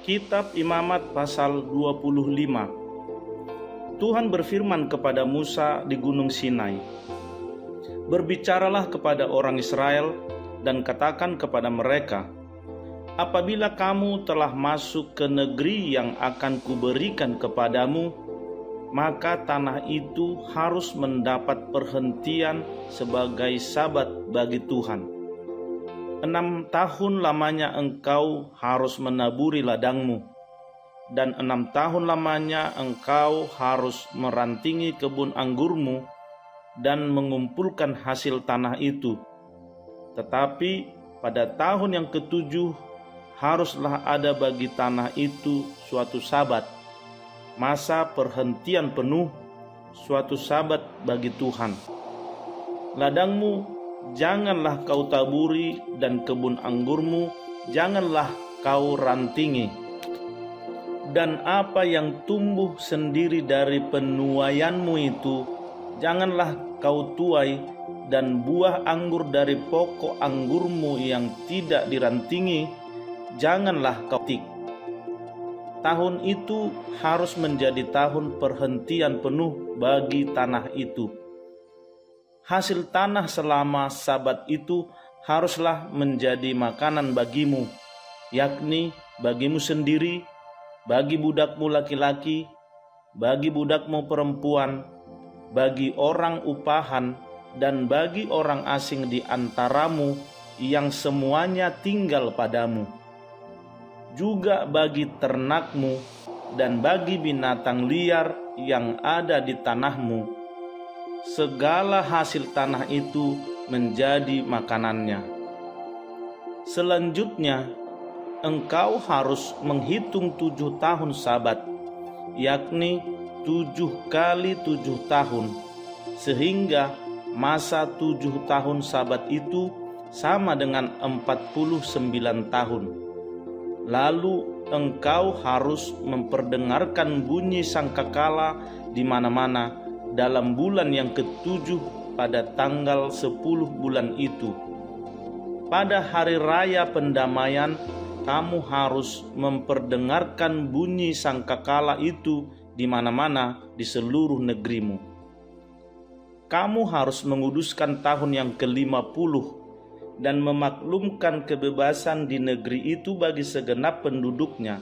Kitab Imamat pasal 25. Tuhan berfirman kepada Musa di Gunung Sinai, "Berbicaralah kepada orang Israel dan katakan kepada mereka, apabila kamu telah masuk ke negeri yang akan kuberikan kepadamu, maka tanah itu harus mendapat perhentian sebagai sabat bagi Tuhan. 6 tahun lamanya engkau harus menaburi ladangmu, dan 6 tahun lamanya engkau harus merantingi kebun anggurmu dan mengumpulkan hasil tanah itu. Tetapi pada tahun yang ke-7 haruslah ada bagi tanah itu suatu sabat, masa perhentian penuh, suatu sabat bagi Tuhan. Ladangmu janganlah kau taburi dan kebun anggurmu janganlah kau rantingi. Dan apa yang tumbuh sendiri dari penuaianmu itu janganlah kau tuai, dan buah anggur dari pokok anggurmu yang tidak dirantingi janganlah kau petik. Tahun itu harus menjadi tahun perhentian penuh bagi tanah itu. Hasil tanah selama sabat itu haruslah menjadi makanan bagimu, yakni bagimu sendiri, bagi budakmu laki-laki, bagi budakmu perempuan, bagi orang upahan, dan bagi orang asing di antaramu yang semuanya tinggal padamu. Juga bagi ternakmu dan bagi binatang liar yang ada di tanahmu. Segala hasil tanah itu menjadi makanannya. Selanjutnya, engkau harus menghitung 7 tahun sabat, yakni 7 kali 7 tahun, sehingga masa 7 tahun sabat itu sama dengan 49 tahun. Lalu engkau harus memperdengarkan bunyi sangkakala di mana-mana dalam bulan yang ke-7 pada tanggal 10 bulan itu. Pada hari raya pendamaian, kamu harus memperdengarkan bunyi sangkakala itu di mana-mana di seluruh negerimu. Kamu harus menguduskan tahun yang ke-50 dan memaklumkan kebebasan di negeri itu bagi segenap penduduknya.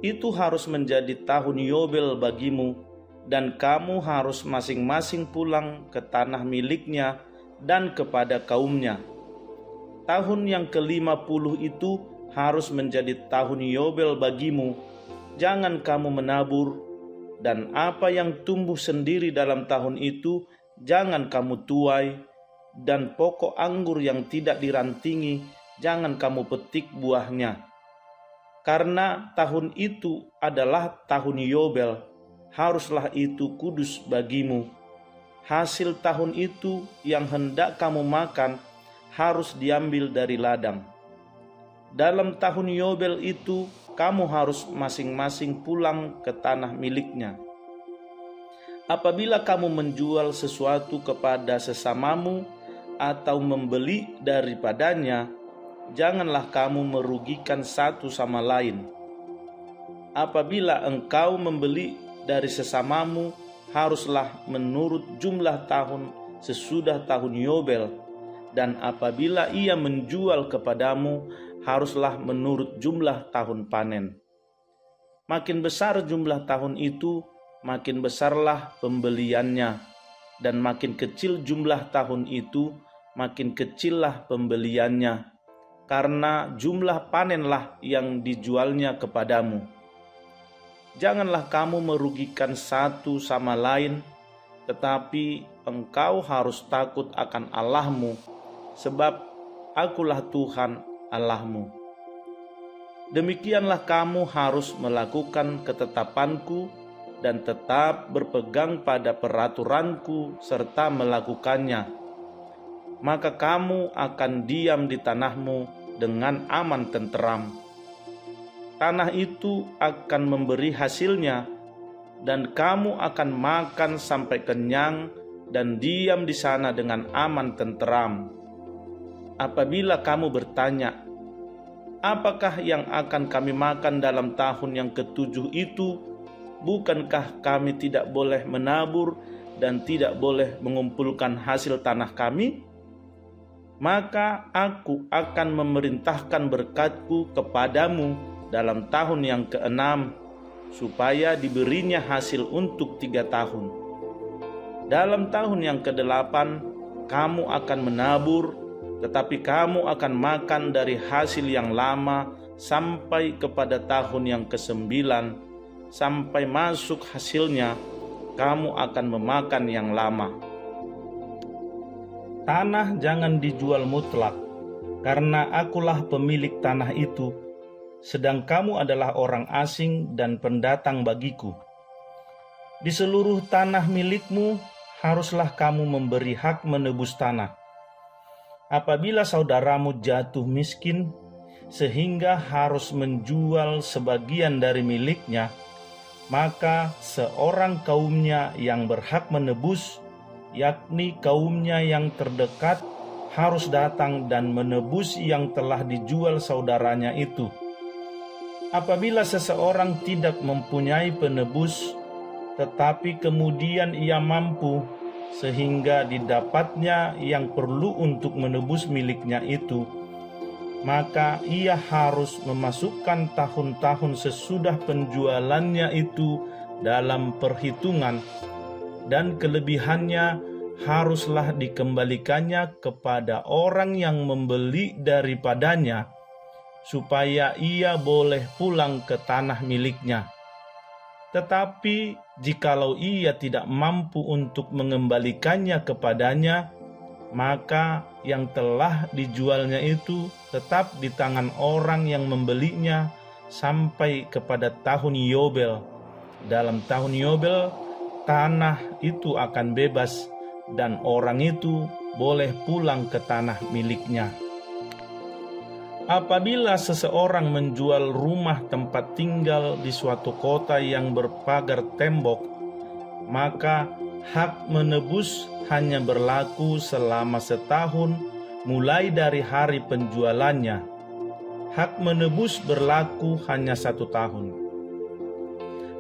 Itu harus menjadi tahun Yobel bagimu, dan kamu harus masing-masing pulang ke tanah miliknya dan kepada kaumnya. Tahun yang ke-50 itu harus menjadi tahun Yobel bagimu. Jangan kamu menabur, dan apa yang tumbuh sendiri dalam tahun itu jangan kamu tuai, dan pokok anggur yang tidak dirantingi jangan kamu petik buahnya. Karena tahun itu adalah tahun Yobel, haruslah itu kudus bagimu. Hasil tahun itu yang hendak kamu makan harus diambil dari ladang. Dalam tahun Yobel itu, kamu harus masing-masing pulang ke tanah miliknya. Apabila kamu menjual sesuatu kepada sesamamu atau membeli daripadanya, janganlah kamu merugikan satu sama lain. Apabila engkau membeli dari sesamamu, haruslah menurut jumlah tahun sesudah tahun Yobel, dan apabila ia menjual kepadamu, haruslah menurut jumlah tahun panen. Makin besar jumlah tahun itu, makin besarlah pembeliannya, dan makin kecil jumlah tahun itu, makin kecillah pembeliannya, karena jumlah panenlah yang dijualnya kepadamu. Janganlah kamu merugikan satu sama lain, tetapi engkau harus takut akan Allahmu, sebab Akulah Tuhan Allahmu. Demikianlah kamu harus melakukan ketetapanku dan tetap berpegang pada peraturanku serta melakukannya. Maka kamu akan diam di tanahmu dengan aman tenteram. Tanah itu akan memberi hasilnya, dan kamu akan makan sampai kenyang dan diam di sana dengan aman tenteram. Apabila kamu bertanya, apakah yang akan kami makan dalam tahun yang ke-7 itu? Bukankah kami tidak boleh menabur dan tidak boleh mengumpulkan hasil tanah kami? Maka aku akan memerintahkan berkat-Ku kepadamu dalam tahun yang ke-6, supaya diberinya hasil untuk 3 tahun. Dalam tahun yang ke-8, kamu akan menabur, tetapi kamu akan makan dari hasil yang lama sampai kepada tahun yang ke-9, sampai masuk hasilnya, kamu akan memakan yang lama. Tanah jangan dijual mutlak, karena akulah pemilik tanah itu, sedang kamu adalah orang asing dan pendatang bagiku. Di seluruh tanah milikmu, haruslah kamu memberi hak menebus tanah. Apabila saudaramu jatuh miskin, sehingga harus menjual sebagian dari miliknya, maka seorang kaumnya yang berhak menebus, yakni kaumnya yang terdekat, harus datang dan menebus yang telah dijual saudaranya itu. Apabila seseorang tidak mempunyai penebus, tetapi kemudian ia mampu, sehingga didapatnya yang perlu untuk menebus miliknya itu, maka ia harus memasukkan tahun-tahun sesudah penjualannya itu dalam perhitungan, dan kelebihannya haruslah dikembalikannya kepada orang yang membeli daripadanya, supaya ia boleh pulang ke tanah miliknya. Tetapi jikalau ia tidak mampu untuk mengembalikannya kepadanya, maka yang telah dijualnya itu tetap di tangan orang yang membelinya sampai kepada tahun Yobel. Dalam tahun Yobel, tanah itu akan bebas dan orang itu boleh pulang ke tanah miliknya. Apabila seseorang menjual rumah tempat tinggal di suatu kota yang berpagar tembok, maka hak menebus hanya berlaku selama setahun mulai dari hari penjualannya. Hak menebus berlaku hanya 1 tahun.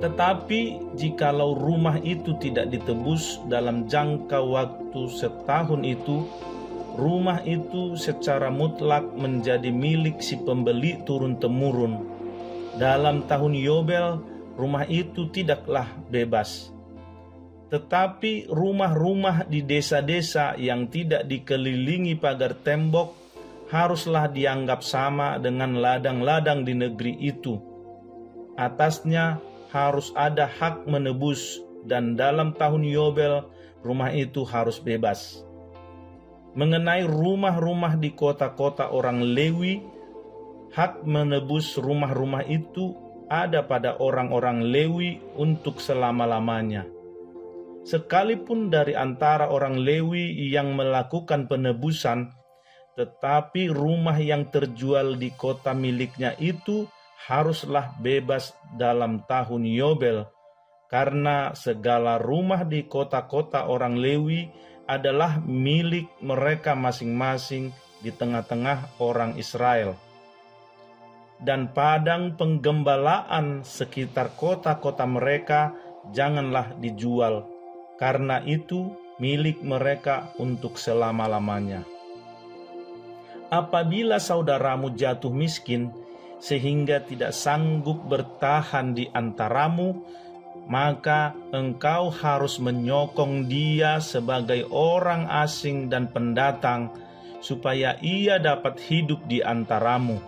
Tetapi jikalau rumah itu tidak ditebus dalam jangka waktu setahun itu, rumah itu secara mutlak menjadi milik si pembeli turun-temurun. Dalam tahun Yobel, rumah itu tidaklah bebas. Tetapi rumah-rumah di desa-desa yang tidak dikelilingi pagar tembok haruslah dianggap sama dengan ladang-ladang di negeri itu. Atasnya harus ada hak menebus, dan dalam tahun Yobel rumah itu harus bebas. Mengenai rumah-rumah di kota-kota orang Lewi, hak menebus rumah-rumah itu ada pada orang-orang Lewi untuk selama-lamanya. Sekalipun dari antara orang Lewi yang melakukan penebusan, tetapi rumah yang terjual di kota miliknya itu haruslah bebas dalam tahun Yobel, karena segala rumah di kota-kota orang Lewi adalah milik mereka masing-masing di tengah-tengah orang Israel. Dan padang penggembalaan sekitar kota-kota mereka janganlah dijual, karena itu milik mereka untuk selama-lamanya. Apabila saudaramu jatuh miskin, sehingga tidak sanggup bertahan di antaramu, maka engkau harus menyokong dia sebagai orang asing dan pendatang, supaya ia dapat hidup di antaramu.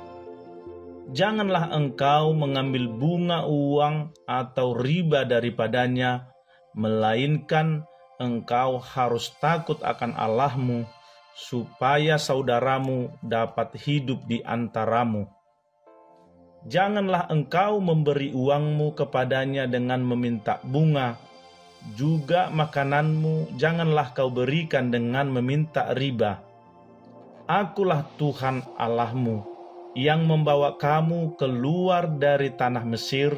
Janganlah engkau mengambil bunga uang atau riba daripadanya, melainkan engkau harus takut akan Allahmu, supaya saudaramu dapat hidup di antaramu. Janganlah engkau memberi uangmu kepadanya dengan meminta bunga, juga makananmu janganlah kau berikan dengan meminta riba. Akulah Tuhan Allahmu, yang membawa kamu keluar dari tanah Mesir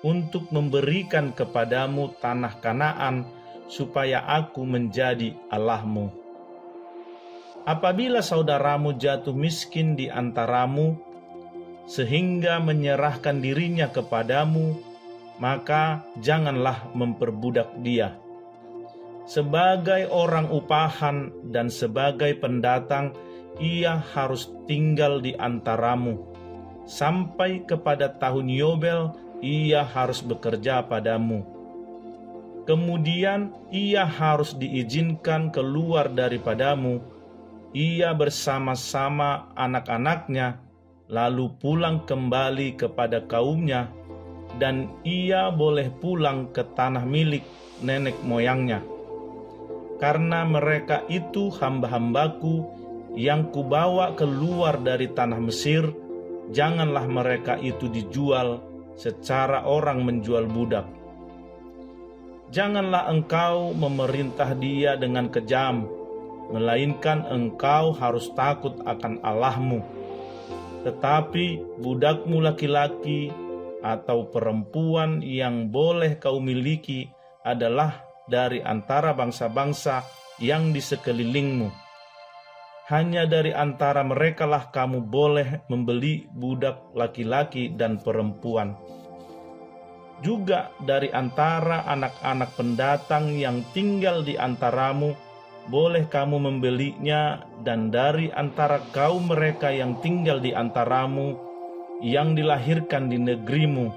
untuk memberikan kepadamu tanah Kanaan, supaya aku menjadi Allahmu. Apabila saudaramu jatuh miskin di antaramu, sehingga menyerahkan dirinya kepadamu, maka janganlah memperbudak dia. Sebagai orang upahan dan sebagai pendatang, ia harus tinggal di antaramu. Sampai kepada tahun Yobel, ia harus bekerja padamu. Kemudian ia harus diizinkan keluar daripadamu, ia bersama-sama anak-anaknya, lalu pulang kembali kepada kaumnya, dan ia boleh pulang ke tanah milik nenek moyangnya. Karena mereka itu hamba-hambaku yang kubawa keluar dari tanah Mesir, janganlah mereka itu dijual secara orang menjual budak. Janganlah engkau memerintah dia dengan kejam, melainkan engkau harus takut akan Allahmu. Tetapi budakmu laki-laki atau perempuan yang boleh kau miliki adalah dari antara bangsa-bangsa yang di sekelilingmu. Hanya dari antara merekalah kamu boleh membeli budak laki-laki dan perempuan. Juga dari antara anak-anak pendatang yang tinggal di antaramu, boleh kamu membelinya, dan dari antara kaum mereka yang tinggal di antaramu, yang dilahirkan di negerimu,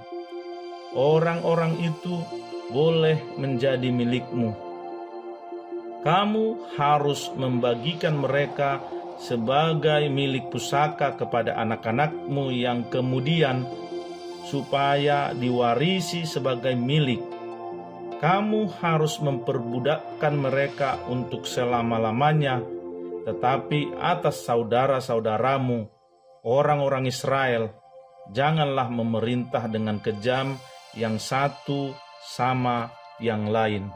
orang-orang itu boleh menjadi milikmu. Kamu harus membagikan mereka sebagai milik pusaka kepada anak-anakmu yang kemudian, supaya diwarisi sebagai milik. Kamu harus memperbudakkan mereka untuk selama-lamanya, tetapi atas saudara-saudaramu, orang-orang Israel, janganlah memerintah dengan kejam yang satu sama yang lain.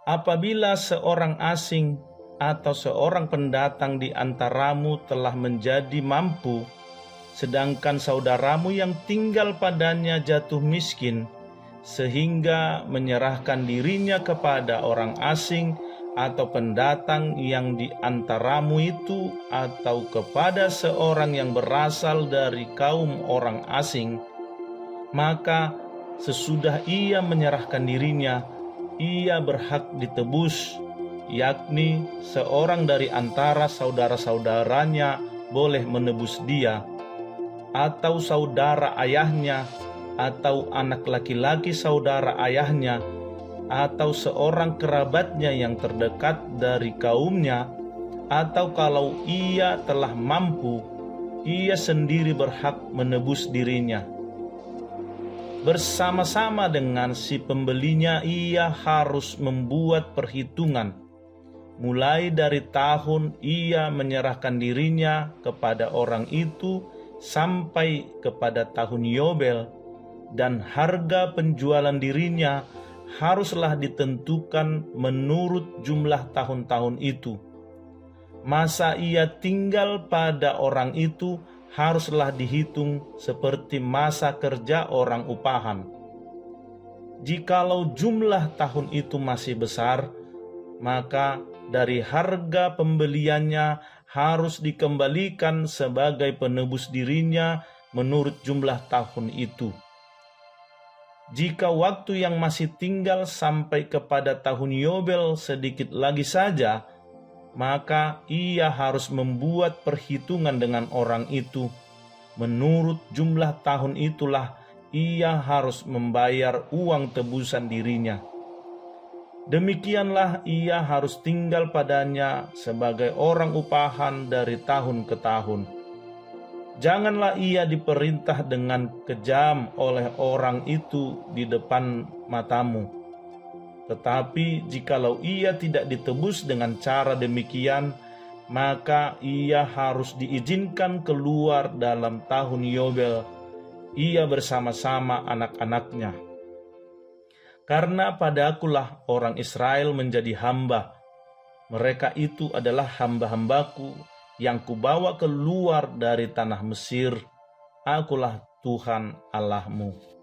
Apabila seorang asing atau seorang pendatang di antaramu telah menjadi mampu, sedangkan saudaramu yang tinggal padanya jatuh miskin, sehingga menyerahkan dirinya kepada orang asing atau pendatang yang di antaramu itu, atau kepada seorang yang berasal dari kaum orang asing, maka sesudah ia menyerahkan dirinya, ia berhak ditebus, yakni seorang dari antara saudara-saudaranya boleh menebus dia, atau saudara ayahnya, atau anak laki-laki saudara ayahnya, atau seorang kerabatnya yang terdekat dari kaumnya, atau kalau ia telah mampu, ia sendiri berhak menebus dirinya. Bersama-sama dengan si pembelinya ia harus membuat perhitungan, mulai dari tahun ia menyerahkan dirinya kepada orang itu sampai kepada tahun Yobel, dan harga penjualan dirinya haruslah ditentukan menurut jumlah tahun-tahun itu. Masa ia tinggal pada orang itu haruslah dihitung seperti masa kerja orang upahan. Jikalau jumlah tahun itu masih besar, maka dari harga pembeliannya harus dikembalikan sebagai penebus dirinya menurut jumlah tahun itu. Jika waktu yang masih tinggal sampai kepada tahun Yobel sedikit lagi saja, maka ia harus membuat perhitungan dengan orang itu. Menurut jumlah tahun itulah ia harus membayar uang tebusan dirinya. Demikianlah ia harus tinggal padanya sebagai orang upahan dari tahun ke tahun. Janganlah ia diperintah dengan kejam oleh orang itu di depan matamu. Tetapi jikalau ia tidak ditebus dengan cara demikian, maka ia harus diizinkan keluar dalam tahun Yobel, ia bersama-sama anak-anaknya. Karena padakulah orang Israel menjadi hamba. Mereka itu adalah hamba-hambaku yang kubawa keluar dari tanah Mesir. Akulah Tuhan Allahmu.